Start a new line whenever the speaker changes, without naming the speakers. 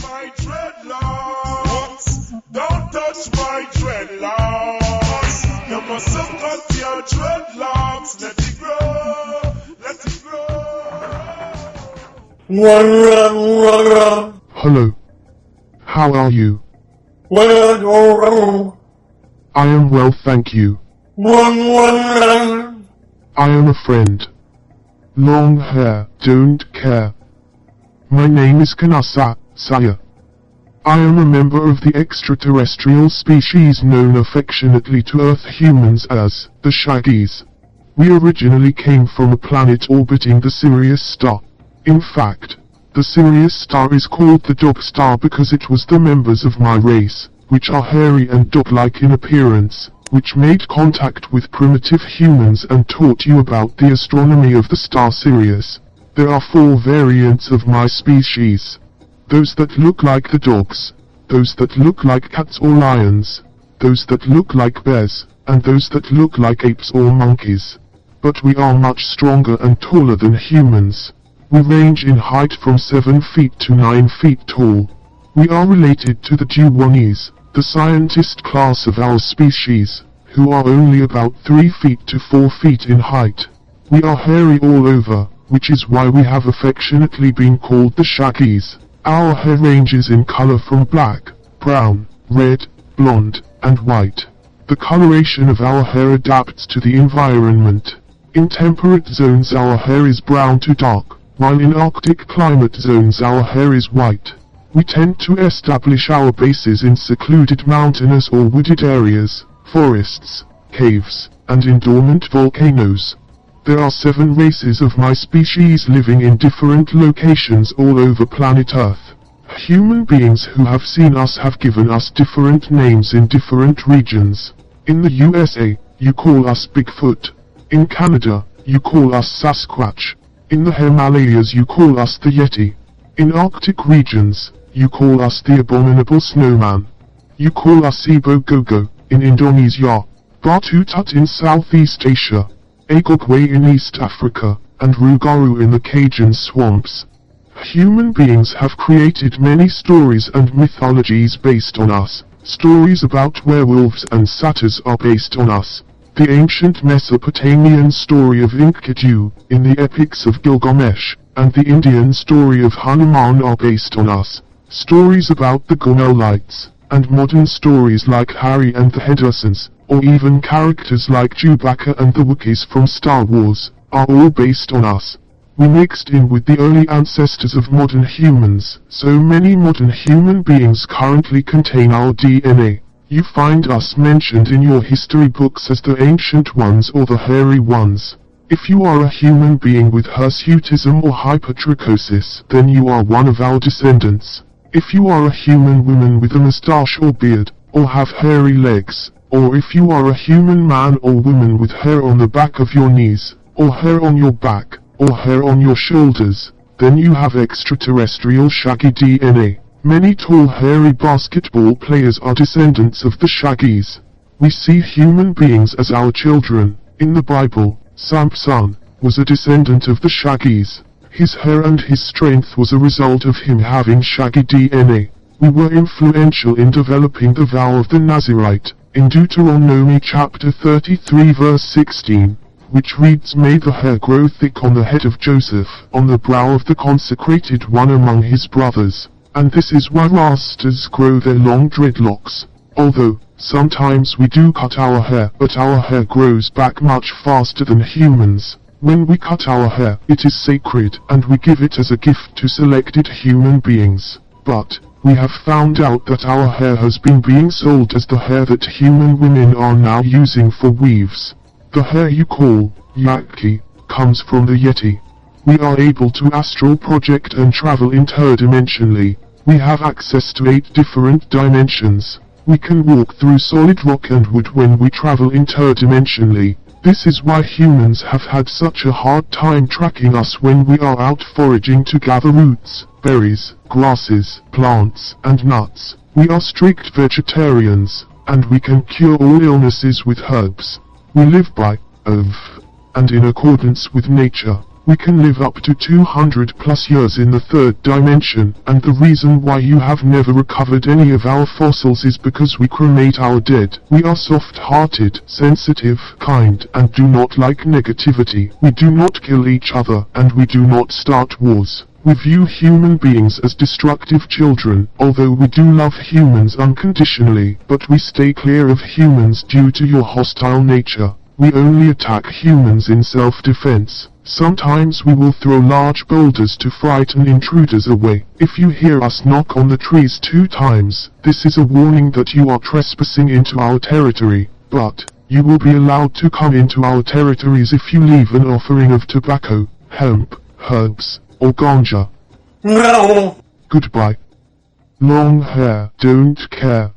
my dreadlocks. Don't touch my dreadlocks. You must have cut your dreadlocks. Let it grow. Let it grow.
Hello. How are you? I am well, thank you. I am a friend. Long hair, don't care. My name is Khanasa Sa'ir. I am a member of the extraterrestrial species known affectionately to Earth humans as the Shaggies. We originally came from a planet orbiting the Sirius star. In fact, the Sirius star is called the dog star because it was the members of my race, which are hairy and dog-like in appearance, which made contact with primitive humans and taught you about the astronomy of the star Sirius. There are 4 variants of my species. Those that look like the dogs, those that look like cats or lions, those that look like bears, and those that look like apes or monkeys. But we are much stronger and taller than humans. We range in height from 7 feet to 9 feet tall. We are related to the Duwanies, the scientist class of our species, who are only about 3 feet to 4 feet in height. We are hairy all over, which is why we have affectionately been called the Shaggies. Our hair ranges in color from black, brown, red, blonde, and white. The coloration of our hair adapts to the environment. In temperate zones our hair is brown to dark, while in Arctic climate zones our hair is white. We tend to establish our bases in secluded mountainous or wooded areas, forests, caves, and in dormant volcanoes. There are 7 races of my species living in different locations all over planet Earth. Human beings who have seen us have given us different names in different regions. In the USA, you call us Bigfoot. In Canada, you call us Sasquatch. In the Himalayas you call us the Yeti. In Arctic regions, you call us the Abominable Snowman. You call us Ibo Gogo in Indonesia, Batu Tut in Southeast Asia, Agogwe in East Africa, and Rugaru in the Cajun swamps. Human beings have created many stories and mythologies based on us. Stories about werewolves and satyrs are based on us. The ancient Mesopotamian story of Enkidu, in the epics of Gilgamesh, and the Indian story of Hanuman are based on us. Stories about the Gomelites, and modern stories like Harry and the Hendersons, or even characters like Chewbacca and the Wookiees from Star Wars, are all based on us. We mixed in with the early ancestors of modern humans, so many modern human beings currently contain our DNA. You find us mentioned in your history books as the ancient ones or the hairy ones. If you are a human being with hirsutism or hypertrichosis, then you are one of our descendants. If you are a human woman with a moustache or beard, or have hairy legs, or if you are a human man or woman with hair on the back of your knees, or hair on your back, or hair on your shoulders, then you have extraterrestrial shaggy DNA. Many tall hairy basketball players are descendants of the Shaggies. We see human beings as our children. In the Bible, Samson was a descendant of the Shaggies. His hair and his strength was a result of him having shaggy DNA. We were influential in developing the vow of the Nazirite, in Deuteronomy chapter 33 verse 16, which reads, "May the hair grow thick on the head of Joseph, on the brow of the consecrated one among his brothers." And this is why Rastas grow their long dreadlocks. Although, sometimes we do cut our hair, but our hair grows back much faster than humans. When we cut our hair, it is sacred, and we give it as a gift to selected human beings. But, we have found out that our hair has been being sold as the hair that human women are now using for weaves. The hair you call Yaki comes from the Yeti. We are able to astral project and travel interdimensionally. We have access to 8 different dimensions. We can walk through solid rock and wood when we travel interdimensionally. This is why humans have had such a hard time tracking us when we are out foraging to gather roots, berries, grasses, plants, and nuts. We are strict vegetarians, and we can cure all illnesses with herbs. We live by, and in accordance with nature. We can live up to 200 plus years in the third dimension, and the reason why you have never recovered any of our fossils is because we cremate our dead. We are soft-hearted, sensitive, kind, and do not like negativity. We do not kill each other, and we do not start wars. We view human beings as destructive children, although we do love humans unconditionally, but we stay clear of humans due to your hostile nature. We only attack humans in self-defense. Sometimes we will throw large boulders to frighten intruders away. If you hear us knock on the trees 2 times, this is a warning that you are trespassing into our territory, but you will be allowed to come into our territories if you leave an offering of tobacco, hemp, herbs, or ganja.
No!
Goodbye. Long hair, don't care.